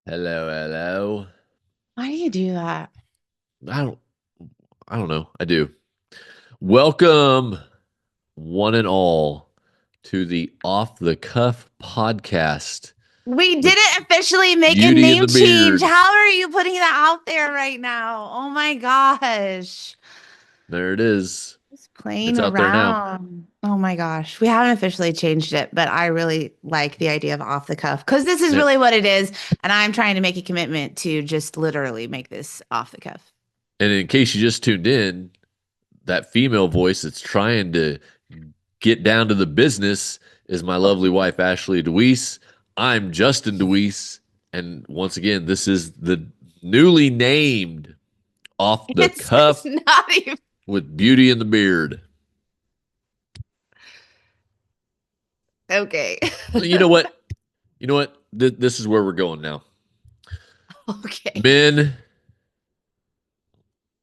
Hello, hello. Why do you do that? I don't I don't know. I do. Welcome one and all to the Off the Cuff podcast We with didn't officially make a Beauty and name the change. Beard. How are you putting that out there right now? Oh my gosh. There it is. Just playing It's out there now. around. Oh my gosh. We haven't officially changed it, but I really like the idea of off the cuff because this is Yep. really what it is. And I'm trying to make a commitment to just literally make this off the cuff. And in case you just tuned in, that female voice that's trying to get down to the business is my lovely wife Ashley DeWeese. I'm Justin DeWeese, and once again, this is the newly named Off the It's Cuff not even with Beauty and the Beard. okay. You know what? You know what? This is where we're going now. Okay. Men,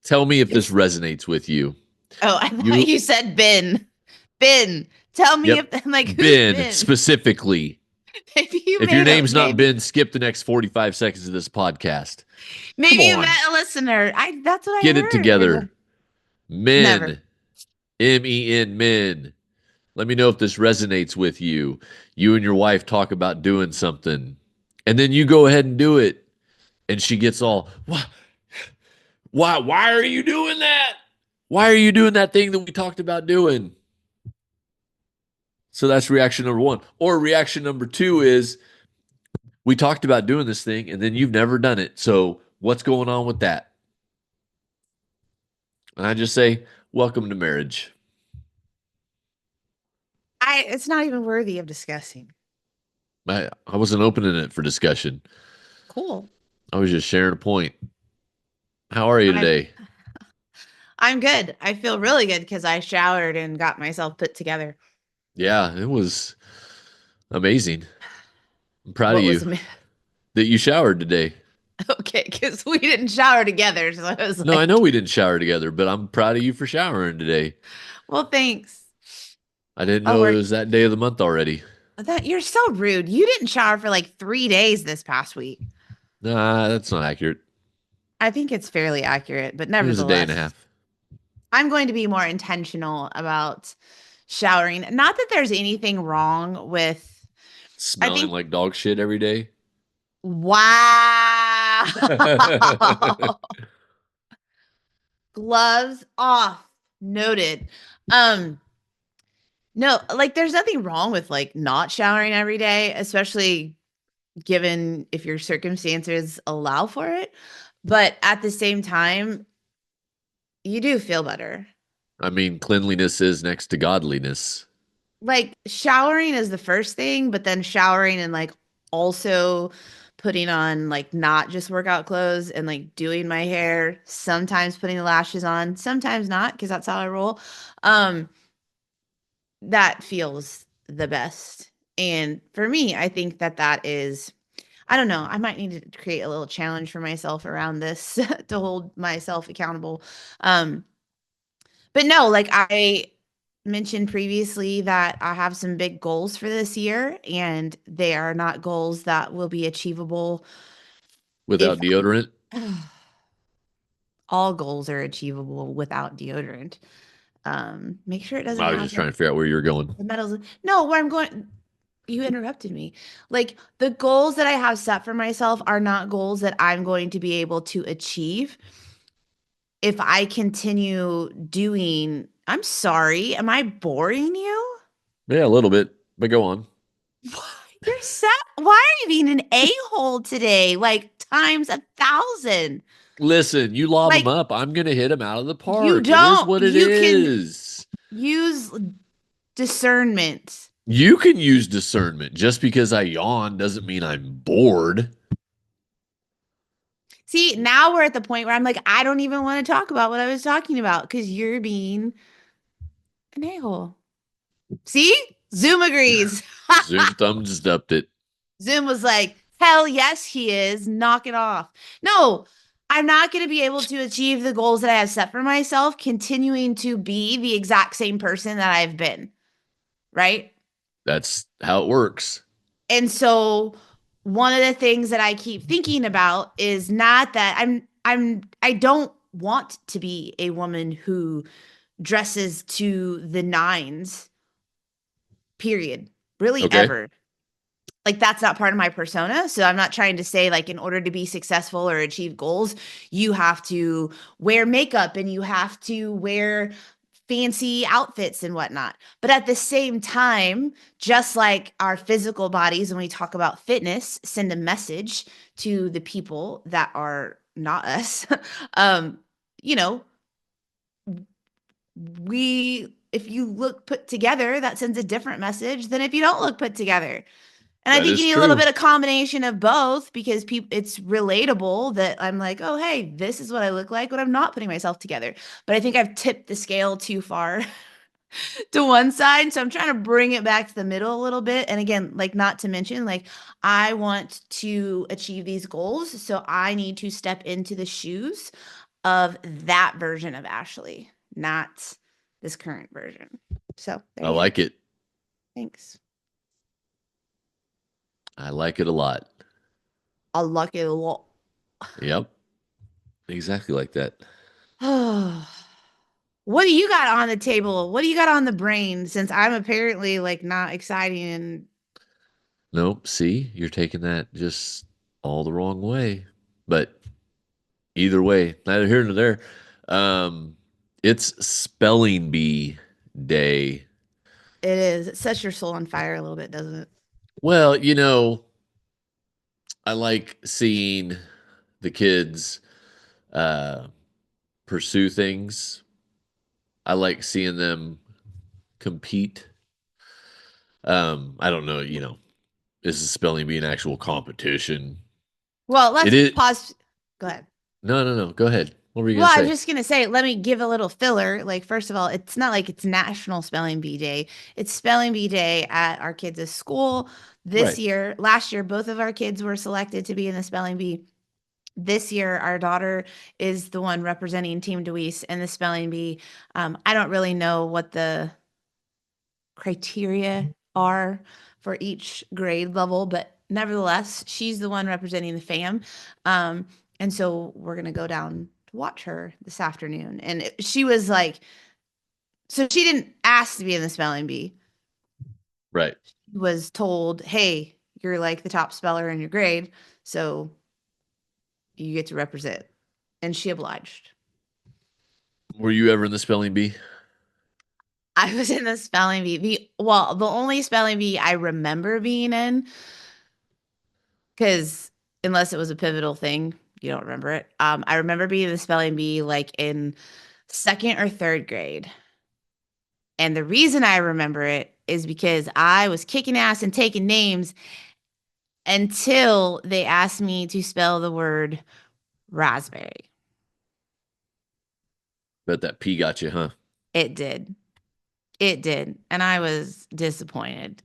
tell me if this resonates with you. Oh, I thought You, you said Ben. Ben. Tell me if yep, I'm like, who's Ben Ben? specifically. Maybe you If your made a name's not maybe Ben, skip the next 45 seconds of this podcast. Come maybe you met on, a listener. I That's what I get it heard. together. Never. Men, men, men. Let me know if this resonates with you. You and your wife talk about doing something, and then you go ahead and do it, and she gets all, what? Why are you doing that? Why are you doing that thing that we talked about doing? So that's reaction number one. Or reaction number two is we talked about doing this thing and then you've never done it. So what's going on with that? And I just say, welcome to marriage. It's not even worthy of discussing. I wasn't opening it for discussion. Cool. I was just sharing a point. How are you I'm today? I'm good. I feel really good because I showered and got myself put together. Yeah, it was amazing. I'm proud of What was you that you showered today. okay, because we didn't shower together. So I was No, I know like, we didn't shower together, but I'm proud of you for showering today. well, thanks. I didn't Oh, know it was that day of the month already. that you're so rude. You didn't shower for like 3 days this past week. Nah, that's not accurate. I think it's fairly accurate, but It was a day and a nevertheless, half. I'm going to be more intentional about showering. Not that there's anything wrong with, I Smelling think, like dog shit every day. wow. Gloves off. Noted. Um, no, like there's nothing wrong with like not showering every day, especially given if your circumstances allow for it. But at the same time, you do feel better. I mean, cleanliness is next to godliness. Like showering is the first thing, but then showering and like also putting on like not just workout clothes and like doing my hair, sometimes putting the lashes on, sometimes not because that's how I roll. Um that feels the best. And for me, I think that that is I don't know, I might need to create a little challenge for myself around this to hold myself accountable. Um but no, like I mentioned previously that I have some big goals for this year, and they are not goals that will be achievable if Without deodorant, all goals are achievable without deodorant. Make sure it doesn't I was have just trying to figure out where you're going. the metals. No, where I'm going, you interrupted me. Like the goals that I have set for myself are not goals that I'm going to be able to achieve if I continue doing. I'm sorry, am I boring you? Yeah, a little bit, but go on. You're set. Why are you being an a-hole today? Like times 1,000. Listen, you lob them Like up. I'm going to hit them out of the you park. It is don't, what it you can is. use discernment. You can use discernment. Just because I yawn doesn't mean I'm bored. See, now we're at the point where I'm like, I don't even want to talk about what I was talking about because you're being an a-hole. See? Zoom agrees. Zoom thumbs upped it. Zoom was like, hell yes, he is. Knock it off. No, I'm not going to be able to achieve the goals that I have set for myself, continuing to be the exact same person that I've been. Right. That's how it works. And so, one of the things that I keep thinking about is not that I don't want to be a woman who dresses to the nines, period. Really Okay. ever. Like that's not part of my persona. So I'm not trying to say like in order to be successful or achieve goals, you have to wear makeup and you have to wear fancy outfits and whatnot. But at the same time, just like our physical bodies, when we talk about fitness, send a message to the people that are not us. um, you know, we if you look put together, that sends a different message than if you don't look put together. And I That think you is need a little true. bit of combination of both because people it's relatable that I'm like, "Oh, hey, this is what I look like when I'm not putting myself together." But I think I've tipped the scale too far to one side, so I'm trying to bring it back to the middle a little bit. And again, like not to mention like I want to achieve these goals, so I need to step into the shoes of that version of Ashley, not this current version. So, there I you go. like it. Thanks. I like it a lot. I like it a lot. Yep. Exactly like that. What do you got on the table? What do you got on the brain since I'm apparently like not exciting and Nope. See, you're taking that just all the wrong way. But either way, neither here nor there. Um, it's spelling bee day. it is. It sets your soul on fire a little bit, doesn't it? Well, I like seeing the kids uh, pursue things. I like seeing them compete. I don't know, is the spelling bee an actual competition? Well, It let's is. pause. Go ahead. No, no, no. Go ahead. What were you Well, gonna I was say? just gonna say, let me give a little filler. Like, first of all, it's not like it's National Spelling Bee Day. It's Spelling Bee Day at our kids' school. This Right. year, last year, both of our kids were selected to be in the spelling bee. This year, our daughter is the one representing Team DeWeese in the spelling bee. I don't really know what the criteria are for each grade level, but nevertheless, she's the one representing the fam. And so we're going to go down to watch her this afternoon. And she was like, so she didn't ask to be in the spelling bee. Right. She was told, hey, you're like the top speller in your grade. So you get to represent. And she obliged. Were you ever in the spelling bee? I was in the spelling bee. The only spelling bee I remember being in, because unless it was a pivotal thing, you don't remember it. I remember being in the spelling bee like in second or third grade. And the reason I remember it is because I was kicking ass and taking names until they asked me to spell the word raspberry. Bet that P got you, huh? It did. It did. And I was disappointed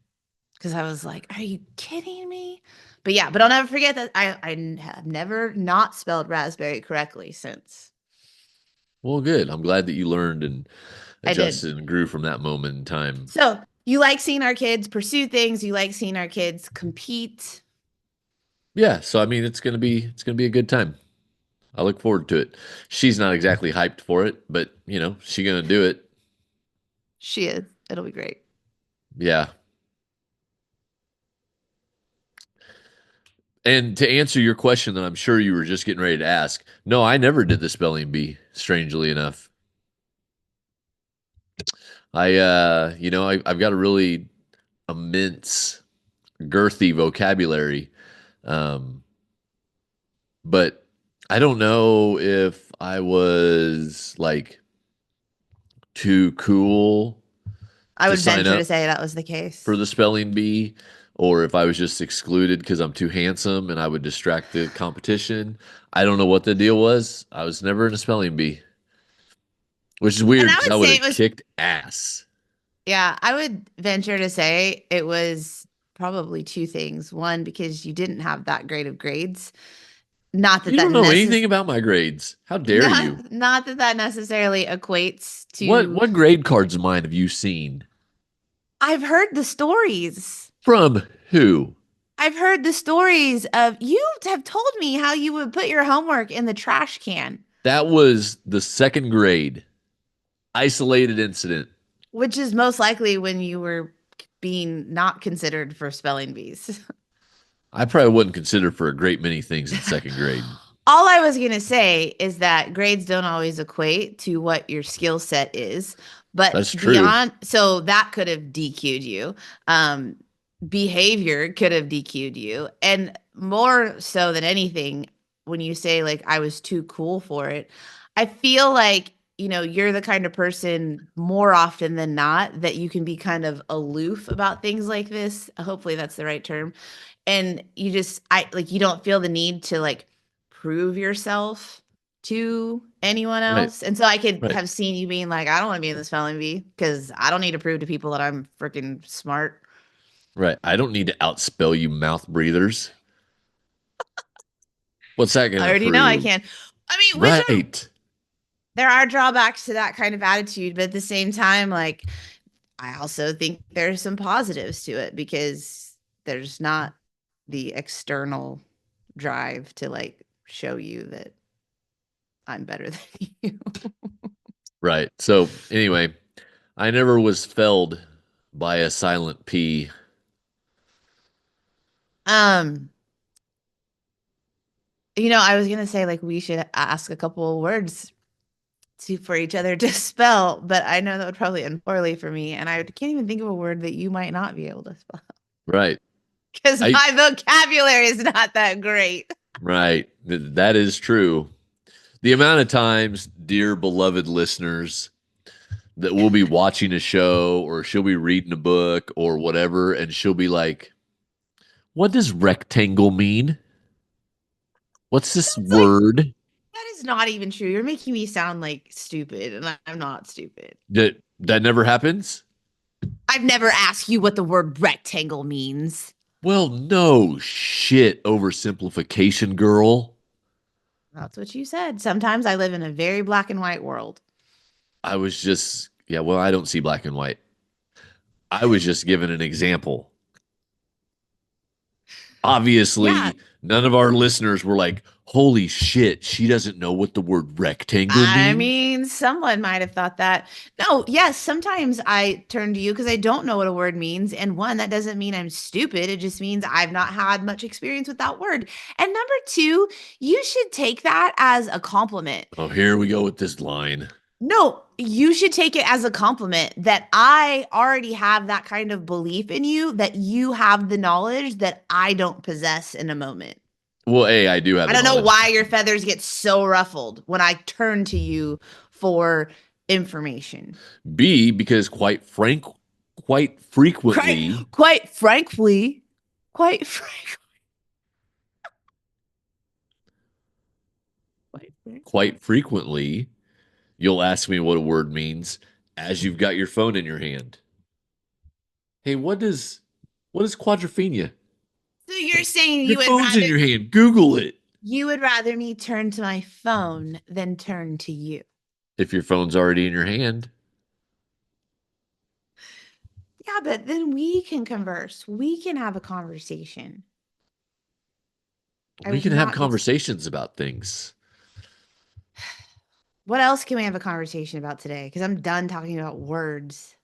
because I was like, are you kidding me? But yeah, but I'll never forget that I have never not spelled raspberry correctly since. Well, good. I'm glad that you learned and I did. adjusted and grew from that moment in time. So you like seeing our kids pursue things, you like seeing our kids compete. Yeah, so I mean it's gonna be a good time. I look forward to it. She's not exactly hyped for it, but she's gonna do it. She is. It'll be great. Yeah. And to answer your question that I'm sure you were just getting ready to ask, no, I never did the spelling bee, strangely enough. I've got a really immense, girthy vocabulary. Um, but I don't know if I was like too cool I to would sign venture to up say that was the for case. the spelling bee, or if I was just excluded because I'm too handsome and I would distract the competition. I don't know what the deal was. I was never in a spelling bee, which is And weird I because I would would say it have was, kicked ass. yeah, I would venture to say it was probably two things. One, because you didn't have that great of grades. Not that You that don't know anything necess- about my grades. How dare you? not that that necessarily equates What to what grade cards of mine have you seen? I've heard the stories. From who? I've heard the stories of you have told me how you would put your homework in the trash can, That was the second grade. Isolated incident. which is most likely when you were being not considered for spelling bees. I probably wasn't considered for a great many things in second grade. All I was going to say is that grades don't always equate to what your skill set is, but That's true. beyond, so that could have DQ'd you. Um, Behavior could have DQ'd you. And more so than anything, when you say, like, I was too cool for it, I feel like, you're the kind of person more often than not that you can be kind of aloof about things like this. Hopefully, that's the right term. And you don't feel the need to like prove yourself to anyone Right. else. And so I could Right. have seen you being like, I don't want to be in this spelling bee because I don't need to prove to people that I'm freaking smart. Right. I don't need to outspell you mouth breathers. What's that going I to already know I prove? can. I mean, Right. there are drawbacks to that kind of attitude, but at the same time, like, I also think there's some positives to it because there's not the external drive to like show you that I'm better than you. Right. So, anyway, I never was felled by a silent P. Um, I was gonna say like we should ask a couple of words for each other to spell, but I know that would probably end poorly for me, and I can't even think of a word that you might not be able to spell Right. because I my vocabulary is not that great. right. That is true. The amount of times, dear beloved listeners, that we'll be watching a show or she'll be reading a book or whatever, and she'll be like, "What does rectangle mean? What's this It's like word?" that is not even true. You're making me sound like stupid, and I'm not stupid. That never happens? I've never asked you what the word rectangle means. Well, no shit, oversimplification, girl. That's what you said. Sometimes I live in a very black and white world. I was just, yeah, well, I don't see black and white. I was just given an example. Yeah, Obviously, none of our listeners were like, holy shit, she doesn't know what the word rectangle I means. mean, someone might have thought that. No, yes, sometimes I turn to you because I don't know what a word means. And one, that doesn't mean I'm stupid. It just means I've not had much experience with that word. And number two, you should take that as a compliment. Oh, here we go with this line. No, you should take it as a compliment that I already have that kind of belief in you, that you have the knowledge that I don't possess in a moment. Well, A, I do have I the don't know knowledge. why your feathers get so ruffled when I turn to you for information. B, because quite Quite, frequently, quite frankly, quite frank, quite frank. quite frequently, you'll ask me what a word means as you've got your phone in your hand. Hey, what is quadrophenia? So you're saying Your phone's in your hand. Google it. you would rather me turn to my phone than turn to you? If your phone's already in your hand, Yeah, but then we can converse. We can have a conversation. I we would can have not be. conversations about things. What else can we have a conversation about today? Because I'm done talking about words.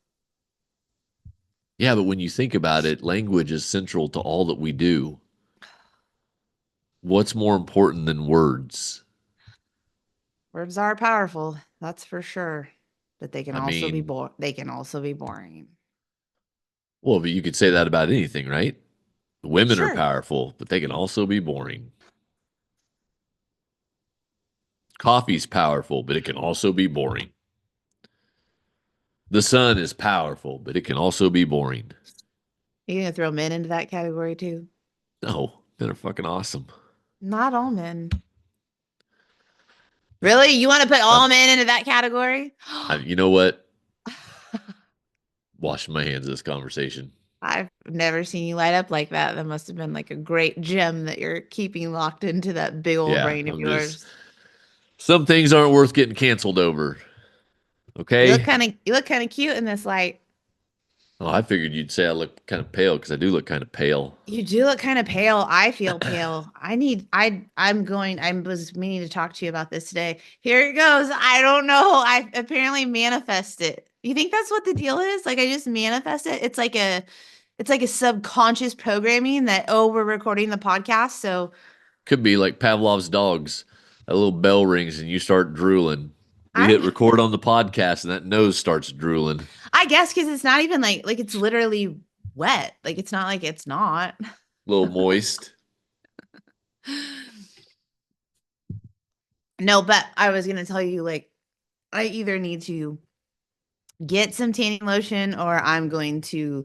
Yeah, but when you think about it, language is central to all that we do. What's more important than words? Words are powerful, that's for sure. But they can I also be mean, they can also be boring. well, but you could say that about anything, right? Women are Sure. powerful, but they can also be boring. Coffee's powerful, but it can also be boring. The sun is powerful, but it can also be boring. You gonna throw men into that category too? No, men are fucking awesome. Not all men. Really? You want to put all Um, men into that category? you know what? Washing my hands of this conversation. I've never seen you light up like that. That must have been like a great gem that you're keeping locked into that big old Yeah, brain of I'm just. yours. Some things aren't worth getting canceled over. Okay? You look kind of cute in this light. Oh, I figured you'd say I look kind of pale because I do look kind of pale. You do look kind of pale. I feel pale. I was meaning to talk to you about this today. Here it goes. I don't know. I apparently manifest it. You think that's what the deal is? Like I just manifest it? It's like a subconscious programming that, oh, we're recording the podcast. So Could be like Pavlov's dogs. That little bell rings and you start drooling. We hit I'm record on the podcast and that nose starts drooling. A I guess because it's not even like it's literally wet. Like it's not like it's not. little moist. No, but I was gonna tell you like I either need to get some tanning lotion or I'm going to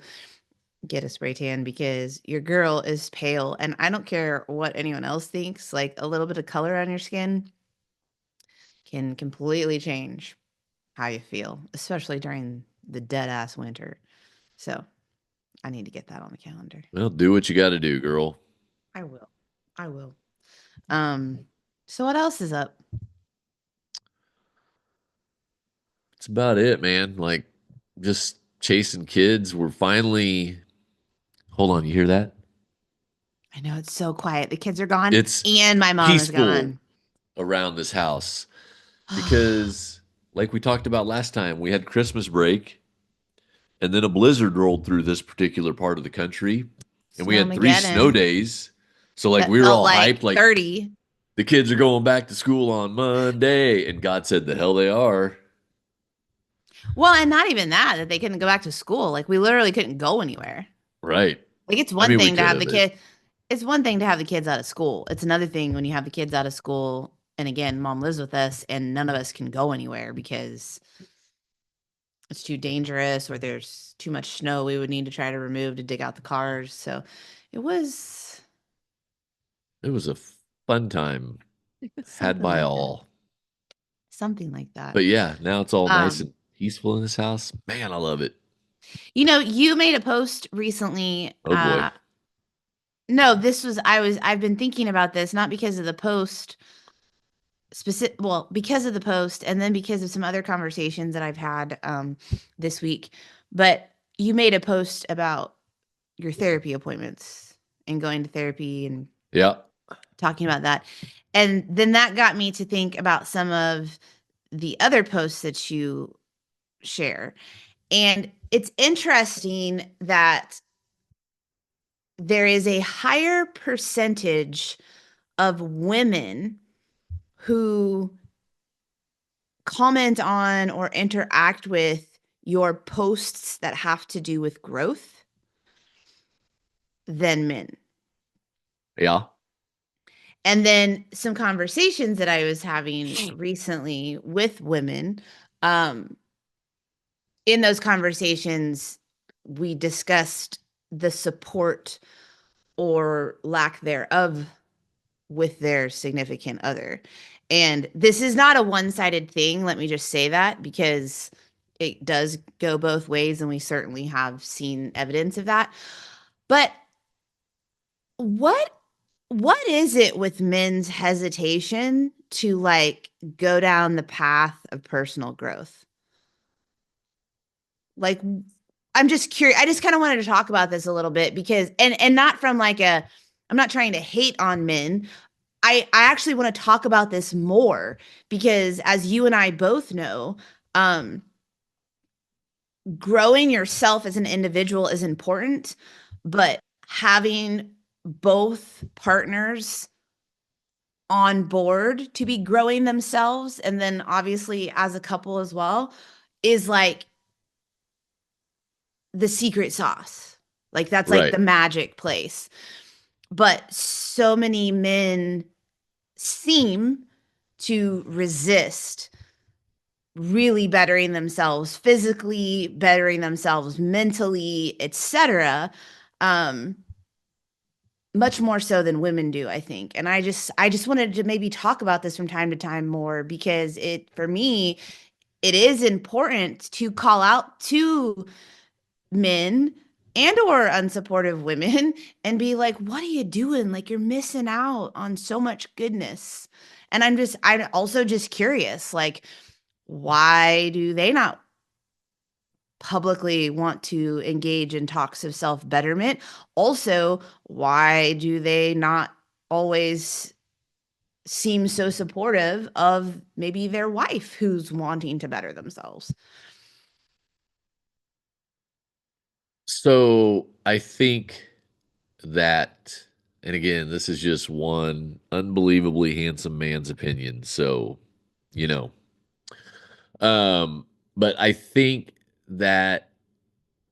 get a spray tan because your girl is pale and I don't care what anyone else thinks. Like a little bit of color on your skin can completely change how you feel, especially during the dead ass winter. So I need to get that on the calendar. Well, do what you got to do, girl. I will. I will. Um, so what else is up? That's about it, man. Like just chasing kids. We're finally. Hold on, you hear that? I know it's so quiet. The kids are gone It's and my mom is peaceful gone. around this house because, like we talked about last time, we had Christmas break and then a blizzard rolled through this particular part of the country and we had 3 snow Snowmageddon days. So, like, that we were felt all like hyped, like, 30. the kids are going back to school on Monday. And God said, the hell they are. Well, and not even that, that they couldn't go back to school. Like we literally couldn't go anywhere. Right. Like it's I one mean, we thing to could have have, the but kid. It's one thing to have the kids out of school. It's another thing when you have the kids out of school. And again, mom lives with us and none of us can go anywhere because it's too dangerous or there's too much snow we would need to try to remove to dig out the cars. So it was it was a fun time had something by like that. all. Something like that. But yeah, now it's all nice Um, and peaceful in this house. Man, I love it. you made a post recently. Oh boy. No, I've been thinking about this, not because of the post specific, well, because of the post and then because of some other conversations that I've had this week. But you made a post about your therapy appointments and going to therapy and Yeah. talking about that. And then that got me to think about some of the other posts that you share. And it's interesting that there is a higher percentage of women who comment on or interact with your posts that have to do with growth than men. Yeah. And then some conversations that I was having recently with women, um, in those conversations, we discussed the support or lack thereof with their significant other. And this is not a one-sided thing, let me just say that, because it does go both ways and we certainly have seen evidence of that. But what what is it with men's hesitation to like go down the path of personal growth? Like I'm just curious. I just kind of wanted to talk about this a little bit because and not from like a I'm not trying to hate on men. I actually want to talk about this more because as you and I both know, um, growing yourself as an individual is important, but having both partners on board to be growing themselves and then obviously as a couple as well is like the secret sauce. Like that's like Right. the magic place. But so many men seem to resist really bettering themselves physically, bettering themselves mentally, etc. Um, much more so than women do, I think. And I just wanted to maybe talk about this from time to time more because it for me, it is important to call out to men and or unsupportive women and be like, what are you doing? Like you're missing out on so much goodness. And I'm also just curious, like, why do they not publicly want to engage in talks of self-betterment? Also, why do they not always seem so supportive of maybe their wife who's wanting to better themselves? So I think that, and again, this is just one unbelievably handsome man's opinion. So, you know, um, but I think that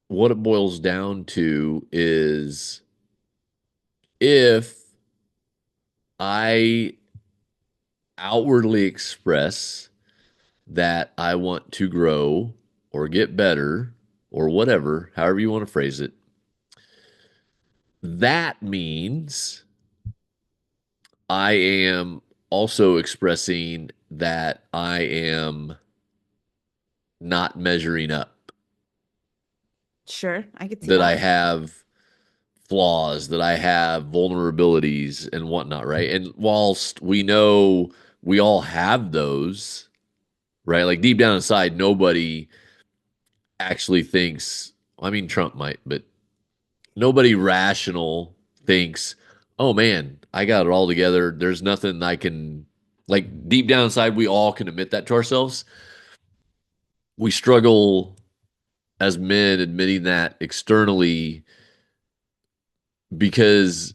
what it boils down to is if I outwardly express that I want to grow or get better or whatever, however you want to phrase it, that means I am also expressing that I am not measuring up, Sure, I could see that I that. have flaws, that I have vulnerabilities and whatnot, right? And whilst we know we all have those, right? Like deep down inside, nobody actually thinks, I mean, Trump might, but nobody rational thinks, oh man, I got it all together. There's nothing I can, like deep down inside, we all can admit that to ourselves. We struggle as men admitting that externally because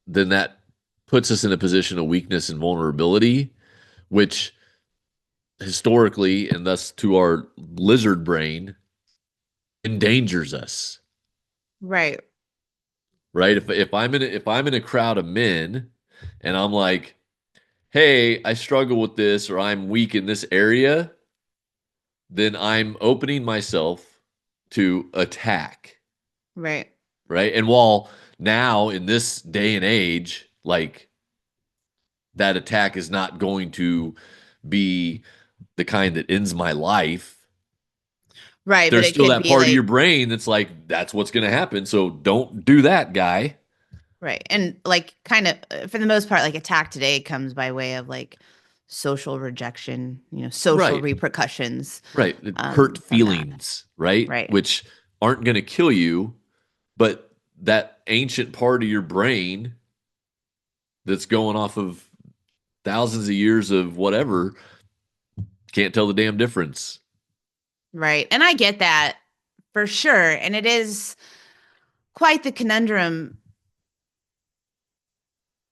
then that puts us in a position of weakness and vulnerability, which historically and thus to our lizard brain endangers us. Right, Right? If I'm in a crowd of men and I'm like, hey, I struggle with this or I'm weak in this area, then I'm opening myself to attack. right, Right? And while now in this day and age, like that attack is not going to be the kind that ends my life, right. But there's it still could that be part of your like, brain that's like, that's what's going to happen. So don't do that, guy. right. And like, kind of, for the most part, like attack today comes by way of like social rejection, social Right. repercussions Right. Hurt from that. feelings, right? Right, Which aren't going to kill you, but that ancient part of your brain that's going off of thousands of years of whatever can't tell the damn difference. right. And I get that for sure. And it is quite the conundrum,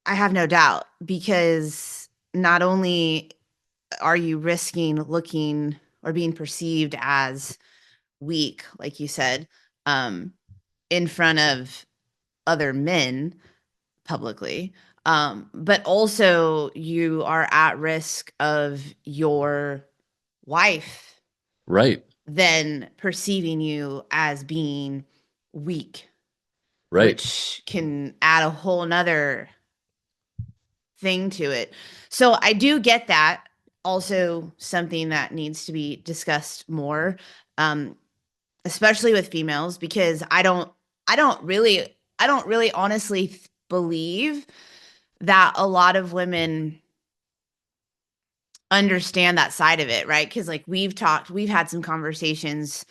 I have no doubt, because not only are you risking looking or being perceived as weak, like you said, um, in front of other men publicly, but also you are at risk of your wife Right. then perceiving you as being weak, Right. which can add a whole nother thing to it. So I do get that. Also, something that needs to be discussed more, um, especially with females, because I don't really honestly believe that a lot of women understand that side of it, right? Because like we've had some conversations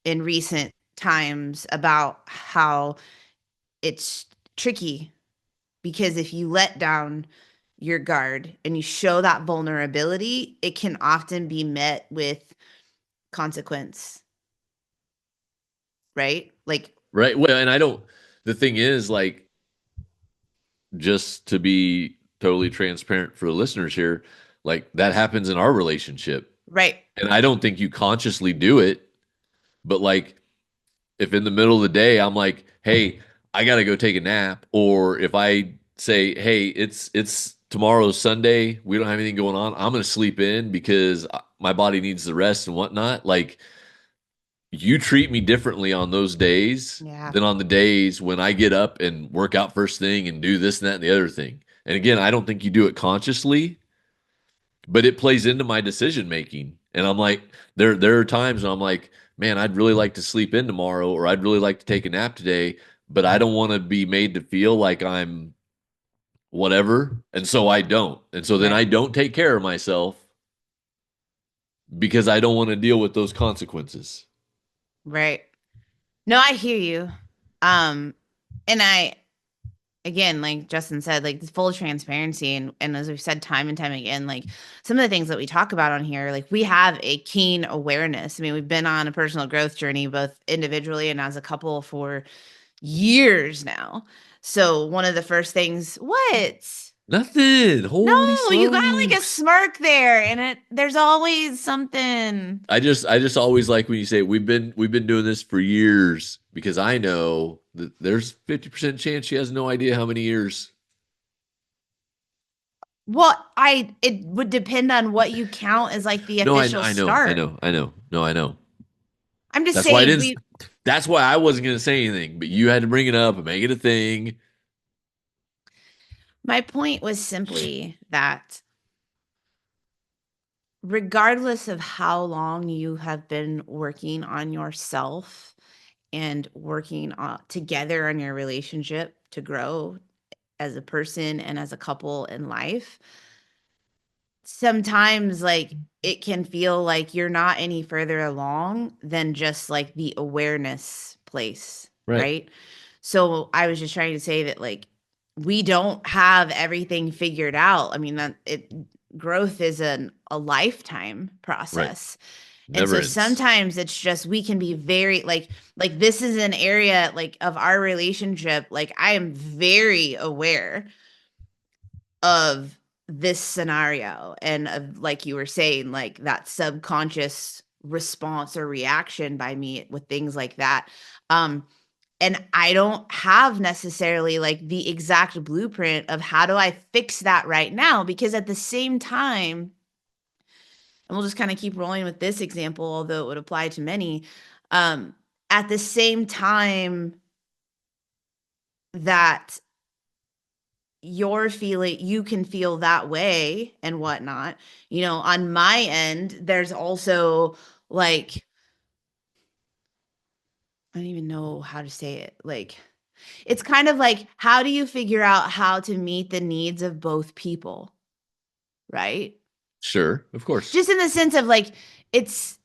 in recent times about how it's tricky because if you let down your guard and you show that vulnerability, it can often be met with consequence, right? Like, Right. Well, and I don't, the thing is, like, just to be totally transparent for the listeners here, like that happens in our relationship. right, And I don't think you consciously do it, but like if in the middle of the day I'm like, "Hey, I got to go take a nap," or if I say, "Hey, it's tomorrow's Sunday, we don't have anything going on. I'm going to sleep in because my body needs the rest and whatnot." Like you treat me differently on those days yeah, than on the days when I get up and work out first thing and do this and that and the other thing. And again, I don't think you do it consciously, but it plays into my decision making. And I'm like, there are times when I'm like, man, I'd really like to sleep in tomorrow, or I'd really like to take a nap today, but I don't want to be made to feel like I'm whatever. And so I don't. And so then right. I don't take care of myself because I don't want to deal with those consequences. Right. No, I hear you. And I, again, like Justin said, like full transparency, and as we've said time and time again, like some of the things that we talk about on here, like we have a keen awareness. I mean, we've been on a personal growth journey, both individually and as a couple, for years now. So one of the first things, what? Nothing. Holy No, you got like a smokes. smirk there, and there's always something. I just always like when you say we've been doing this for years because I know that there's 50% chance she has no idea how many years. Well, it would depend on what you count as like the No, official I know, I start. know, I know. No, I know. I'm just That's why I saying didn't. we That's why I wasn't gonna say anything, but you had to bring it up and make it a thing. my point was simply that regardless of how long you have been working on yourself and working together on your relationship to grow as a person and as a couple in life, sometimes like it can feel like you're not any further along than just like the awareness place, Right. right? So I was just trying to say that like we don't have everything figured out. I mean that it growth is a lifetime Right. process. And Never so ends. sometimes it's just we can be very like this is an area like of our relationship, like I am very aware of this scenario and of, like you were saying, like that subconscious response or reaction by me with things like that. um and I don't have necessarily like the exact blueprint of how do I fix that right now, because at the same time, and we'll just kind of keep rolling with this example although it would apply to many, um at the same time that you're feeling, you can feel that way and whatnot, on my end there's also like, I don't even know how to say it, like it's kind of like how do you figure out how to meet the needs of both people, right? Sure, of course. Just in the sense of like it's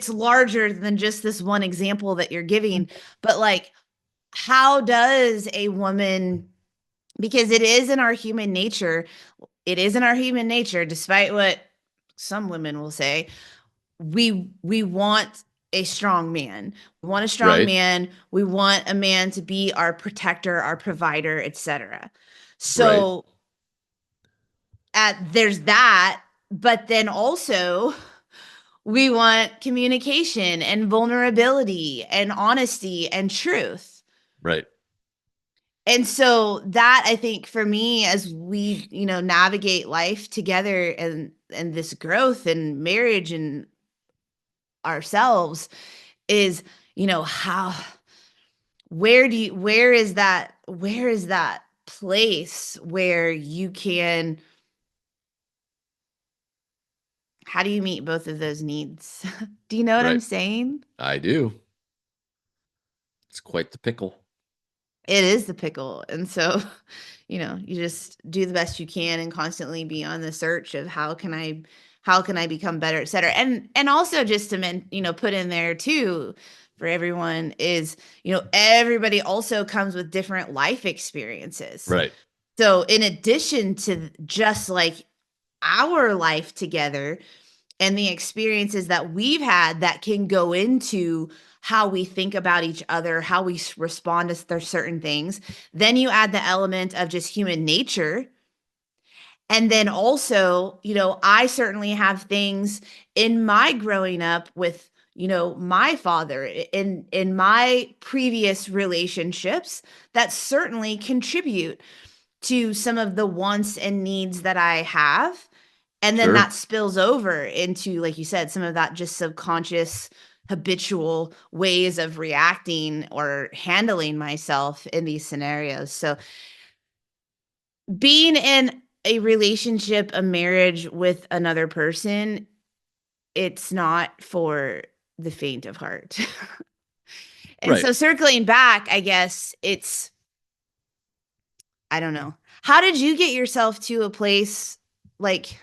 larger than just this one example that you're giving, but like how does a woman, because it is in our human nature, despite what some women will say, we want a strong man. We want a strong Right. man. We want a man to be our protector, our provider, etc. Right. So at there's that, but then also we want communication and vulnerability and honesty and truth. Right. And so that, I think, for me, as we, navigate life together and this growth and marriage and ourselves, is, how where is that place where you can, how do you meet both of those needs? Do you know what I'm Right. saying? I do. It's quite the pickle. It is the pickle. And so, you just do the best you can and constantly be on the search of how can I become better, et cetera. And also just to put in there too for everyone is, everybody also comes with different life experiences. Right. So in addition to just like our life together, and the experiences that we've had that can go into how we think about each other, how we respond to certain things. Then you add the element of just human nature. And then also, I certainly have things in my growing up with, my father in my previous relationships that certainly contribute to some of the wants and needs that I have. And then Sure. that spills over into, like you said, some of that just subconscious, habitual ways of reacting or handling myself in these scenarios. So, being in a relationship, a marriage with another person, it's not for the faint of heart. And Right. so, circling back, I guess I don't know. How did you get yourself to a place like,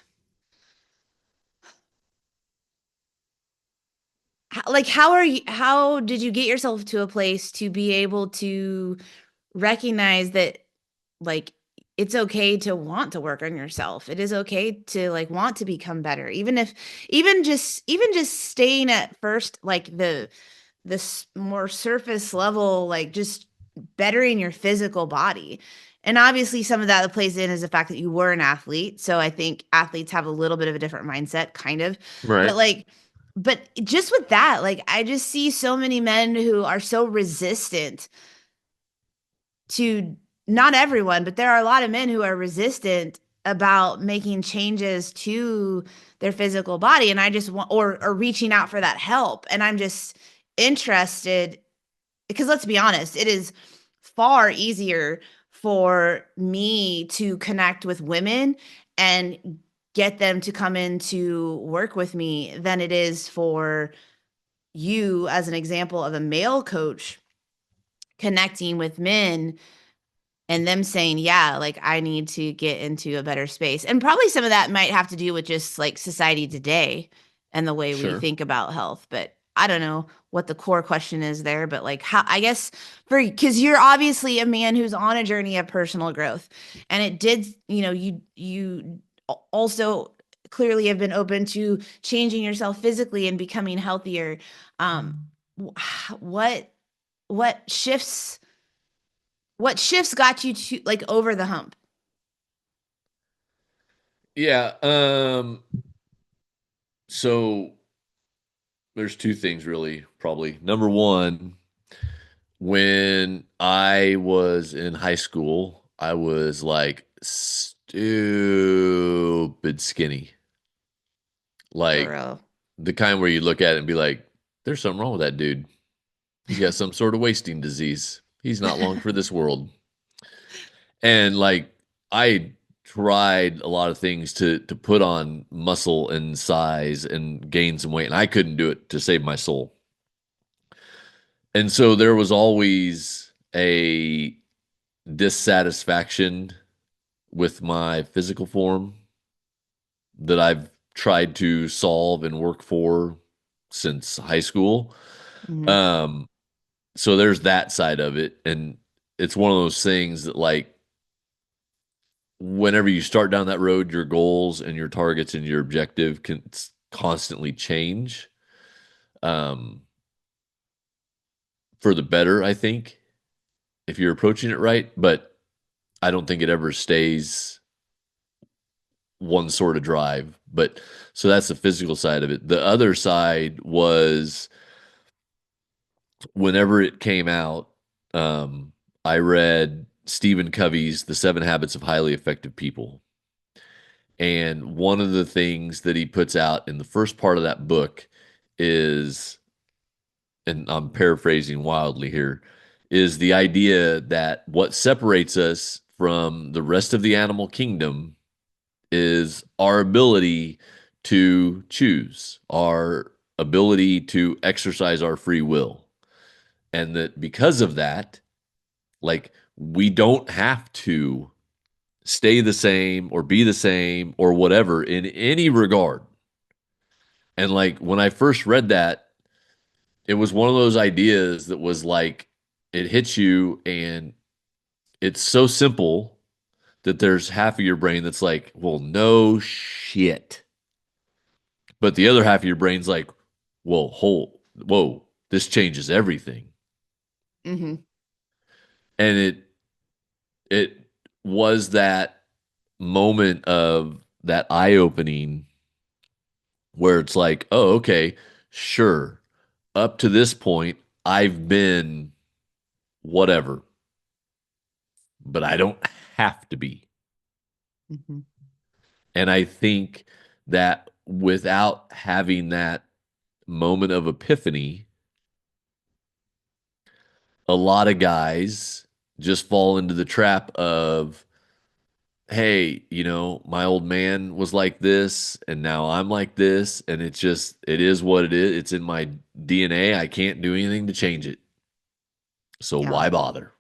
how did you get yourself to a place to be able to recognize that, like, it's okay to want to work on yourself. It is okay to like want to become better. Even if even just staying at first, like this more surface level, like just bettering your physical body. And obviously some of that plays in is the fact that you were an athlete. So I think athletes have a little bit of a different mindset, kind of. But Right. like but just with that, like I just see so many men who are so resistant to, not everyone, but there are a lot of men who are resistant about making changes to their physical body, and I just want, or reaching out for that help. And I'm just interested because let's be honest, it is far easier for me to connect with women and get them to come in to work with me than it is for you, as an example of a male coach, connecting with men and them saying, yeah, like I need to get into a better space. And probably some of that might have to do with just like society today and the way we Sure. think about health. But I don't know what the core question is there, but like how, I guess, for, because you're obviously a man who's on a journey of personal growth, and it did, you also clearly have been open to changing yourself physically and becoming healthier. Um, what what shifts what shifts got you to like over the hump? Yeah. So there's two things really, probably. Number one, when I was in high school, I was like stupid skinny. For Like real. the kind where you look at it and be like, there's something wrong with that dude. He's got some sort of wasting disease. He's not long for this world. And like I tried a lot of things to put on muscle and size and gain some weight, and I couldn't do it to save my soul. And so there was always a dissatisfaction with my physical form that I've tried to solve and work for since high school. Mhm. Um, so there's that side of it. And it's one of those things that, like, whenever you start down that road, your goals and your targets and your objective can constantly change, um, for the better, I think, if you're approaching it right. But I don't think it ever stays one sort of drive. But so that's the physical side of it. The other side was whenever it came out, um, I read Stephen Covey's The Seven Habits of Highly Effective People. And one of the things that he puts out in the first part of that book is, and I'm paraphrasing wildly here, is the idea that what separates us from the rest of the animal kingdom is our ability to choose, our ability to exercise our free will. And that because of that, like, we don't have to stay the same or be the same or whatever in any regard. And like when I first read that, it was one of those ideas that was like, it hits you and it's so simple that there's half of your brain that's like, well, no shit. But the other half of your brain's like, whoa, this changes everything. Mhm. And it was that moment of that eye opening where it's like, oh, okay, sure. Up to this point, I've been whatever, but I don't have to be. Mhm. And I think that without having that moment of epiphany, a lot of guys just fall into the trap of, hey, my old man was like this and now I'm like this. And it's just, it is what it is. It's in my DNA. I can't do anything to change it. So Yeah. why bother?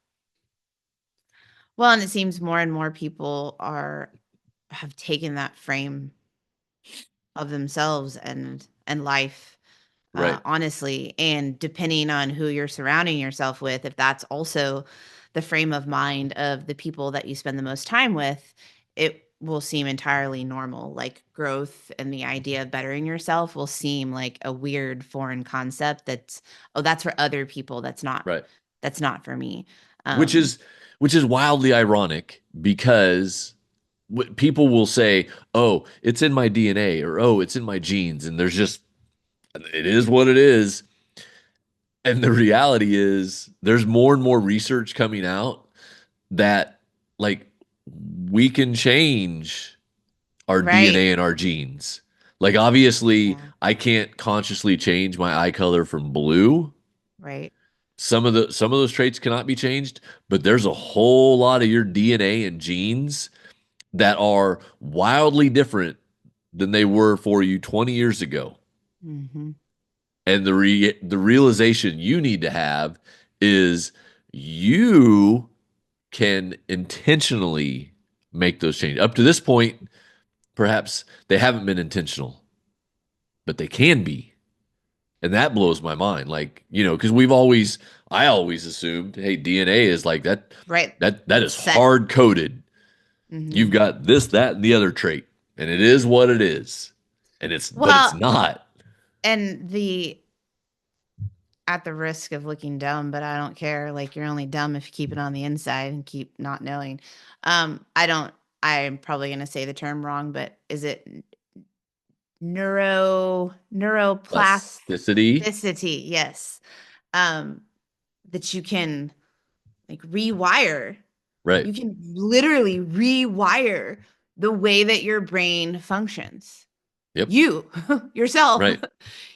Well, and it seems more and more people are have taken that frame of themselves and life. Right. honestly. And depending on who you're surrounding yourself with, if that's also the frame of mind of the people that you spend the most time with, it will seem entirely normal. Like growth and the idea of bettering yourself will seem like a weird foreign concept that's, oh, that's for other people. Right. That's not for me. Which Um, is which is wildly ironic because people will say, "Oh, it's in my DNA," or "Oh, it's in my genes," and there's just it is what it is. And the reality is, there's more and more research coming out that like we can change our right. DNA and our genes. Like obviously, Yeah. I can't consciously change my eye color from blue. Right. Some of those traits cannot be changed, but there's a whole lot of your DNA and genes that are wildly different than they were for you 20 years ago. Hmm. And the realization you need to have is you can intentionally make those changes. Up to this point, perhaps they haven't been intentional, but they can be. And that blows my mind. Like, because I always assumed, hey, DNA is like that, Right. that It's is set. hard coded. You've Hmm. got this, that, and the other trait, and it is what it is. But it's Well, not. and the at the risk of looking dumb, but I don't care. Like you're only dumb if you keep it on the inside and keep not knowing. I don't. I'm probably going to say the term wrong, but is it Plasticity. neuroplasticity? Yes. Um, that you can like rewire. Right. You can literally rewire the way that your brain functions. Yep. You yourself Right.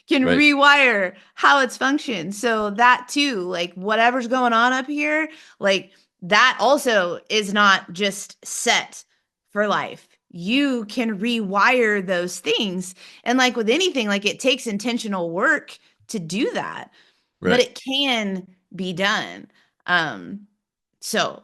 can Right. rewire how it's functioned. So that too, like whatever's going on up here, like that also is not just set for life. You can rewire those things. And like with anything, like it takes intentional work to do that, but Right. it can be done. Um, so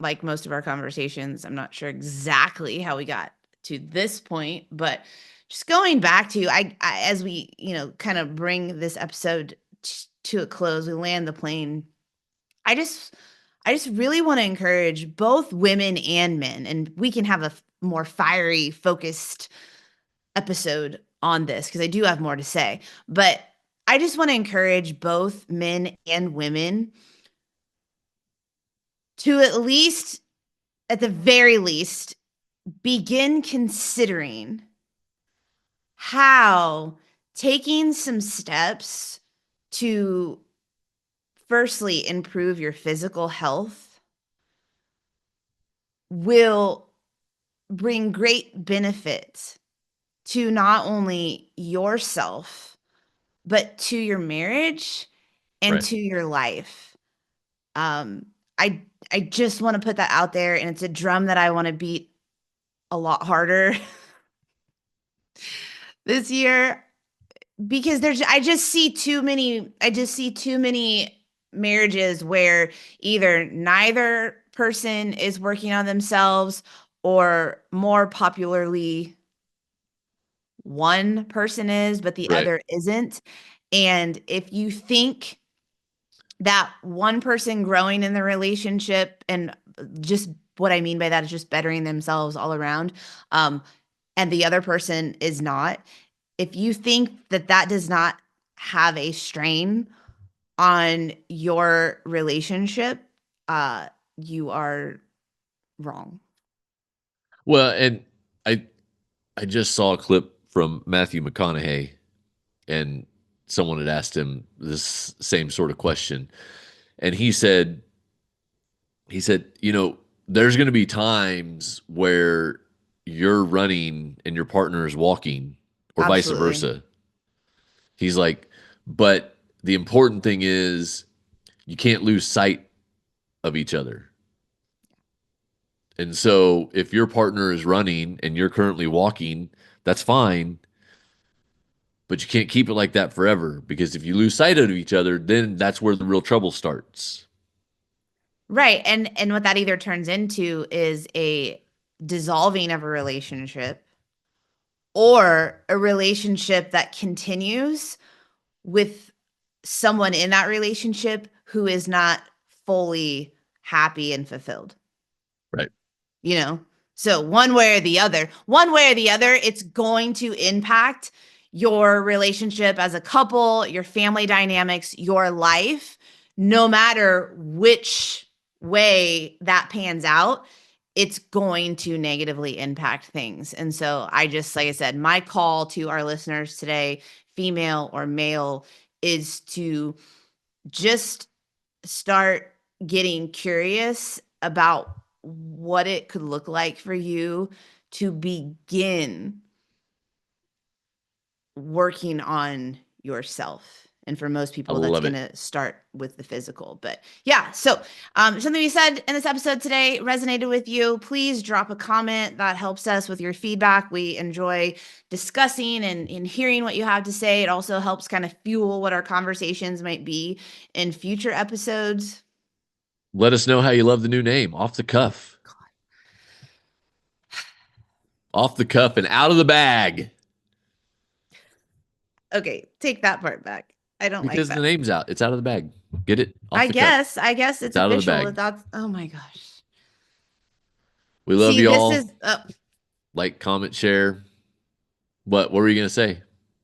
like most of our conversations, I'm not sure exactly how we got to this point, but just going back to I as we, kind of bring this episode to a close, we land the plane. I just I just really want to encourage both women and men, and we can have a more fiery focused episode on this because I do have more to say, but I just want to encourage both men and women to at the very least begin considering how taking some steps to firstly improve your physical health will bring great benefit to not only yourself but to your marriage and Right. to your life. um i I just want to put that out there, and it's a drum that I want to beat a lot harder this year because I just see too many marriages where either neither person is working on themselves, or more popularly one person is but the Right. other isn't. And if you think that one person growing in the relationship, and just what I mean by that is just bettering themselves all around, um and the other person is not, if you think that that does not have a strain on your relationship, you are wrong. Well, and I I just saw a clip from Matthew McConaughey, and someone had asked him this same sort of question, and he said, there's going to be times where you're running and your partner is walking, or vice Absolutely. versa. He's like, but the important thing is you can't lose sight of each other. And so if your partner is running and you're currently walking, that's fine, but you can't keep it like that forever, because if you lose sight of each other, then that's where the real trouble starts. Right. And what that either turns into is a dissolving of a relationship, or a relationship that continues with someone in that relationship who is not fully happy and fulfilled, Right. you know? So one way or the other, it's going to impact your relationship as a couple, your family dynamics, your life, no matter which way that pans out, it's going to negatively impact things. And so I just, like I said, my call to our listeners today, female or male, is to just start getting curious about what it could look like for you to begin working on yourself. And for most I people, that's love going it. to start with the physical. But yeah, so something we said in this episode today resonated with you. Please drop a comment. That helps us with your feedback. We enjoy discussing and hearing what you have to say. It also helps kind of fuel what our conversations might be in future episodes. Let us know how you love the new name. Off the cuff. Off the cuff and out of the bag. Okay, take that part back. I don't like Because the that. name's out. It's out of the bag. Get it? Off I the cuff. guess, I guess It's it's out of the official. bag. That's, oh my gosh. We love See, you this all. is Like, comment, share. What were you going to say?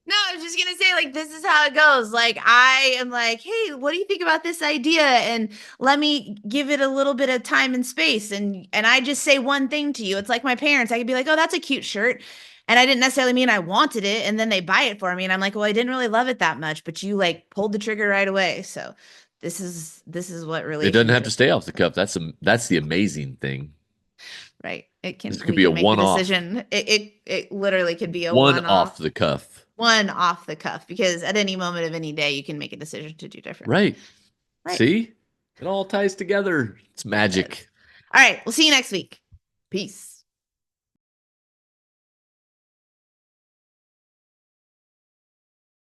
no, I was just gonna say, like, this is how it goes. Like, I am like, hey, what do you think about this idea? And let me give it a little bit of time and space. And I just say one thing to you. It's like my parents. I could be like, oh, that's a cute shirt. And I didn't necessarily mean I wanted it. And then they buy it for me. And I'm like, well, I didn't really love it that much, but you like pulled the trigger right away. So this is what It doesn't have to relationships stay look off the like. cuff. That's the amazing thing. Right. It This can, could we be a can make the one-off. decision. It literally could be a One one off off, the cuff. one off the cuff, because at any moment of any day, you can make a decision to do differently. Right. Right. See? It all ties together. It's It does. magic. All right. We'll see you next week. Peace.